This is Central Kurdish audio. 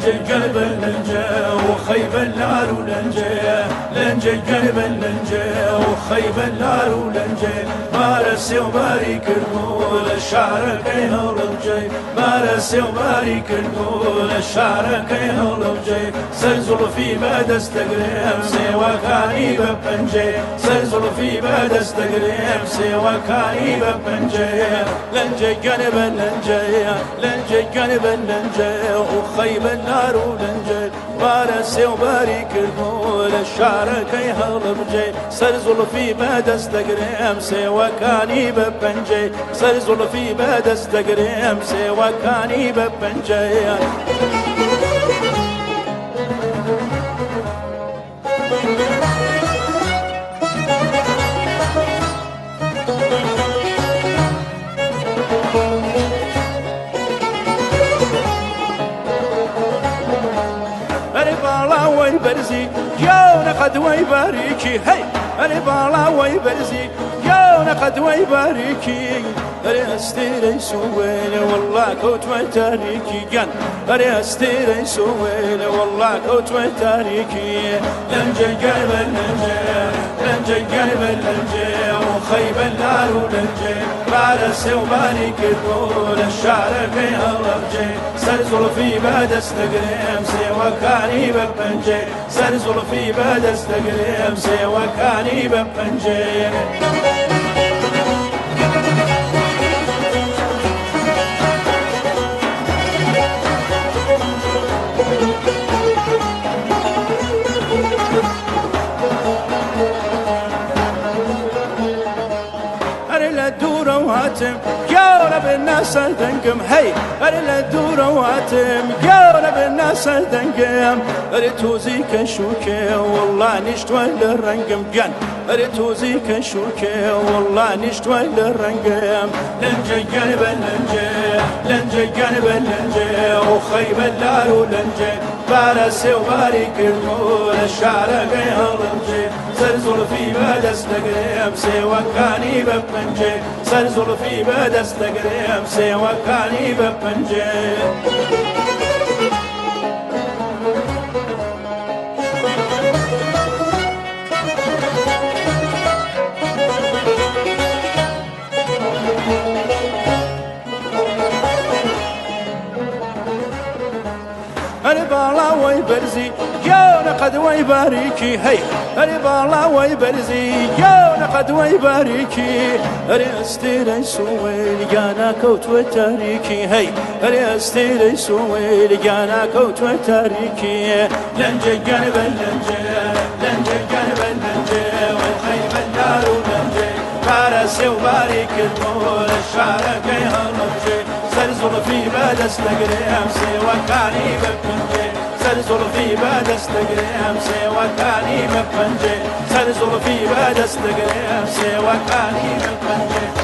لنجي قلب لنجي وخيب النار ولنجي لنجي قلب لنجي وخيب النار ولنجي مارسي وبارك المول الشعر كيه ولنجي مارسي وبارك المول الشعر كيه ولنجي سلزل في باد استقريم سوى كاني ببنجي سلزل في باد استقريم سوى كاني ببنجي لنجي قلب لنجي لنجي قلب لنجي وخيب النار ولنجي مارسي وبارك المول الشعر كيه ولنجي سلزل في باد استقريم سوى كاني ببنجي سلزل في باد استقريم سوى كاني ببنجي البالا ويبرزي يونا قد ويباريكي هي البالا ويبرزي يونا قد ويباريكي أريستيري سويل والله كوت وتاريكي جن أريستيري سويل والله كوت وتاريكي لنجي قلب لنجي لنجي قلب لنجي وخيب النار ولنجي بارسي وبارك الطول الشعر فيها لرجي سلزل في باد استقريم سوى كاني ببنجي سلزل في باد استقريم سوى كاني ببنجي الدورة وهاتم يا رب الناس تنقم هي الدورة وهاتم يا رب الناس تنقم رتوزيك شوكة والله نشتوى للرنقم جن رتوزيك شوكة والله نشتوى للرنقم لنجي قلب لنجي لنجي قلب لنجي وخيب الدار ولنجي بارسي وبارك المول الشعر قيها لنجي سلزل في باد استقريم سوى كاني ببنجي سلزل في باد استقريم سوى كاني ببنجي البالا ويبرزي يونا قد ويباريكي هي البالا ويبرزي يونا قد ويباريكي ريستيري سويل جانا كوت وتاريكي هي ريستيري سويل جانا كوت وتاريكي لنجي قلب لنجي لنجي قلب لنجي وخيب النار ولنجي بارسي وبارك المول الشعر كيها لنجي سلزل في باد استقريم سوى كاني ببنجي سلزل في باد استقريم سوى كاني ببنجي سلزل في باد استقريم سوى كاني ببنجي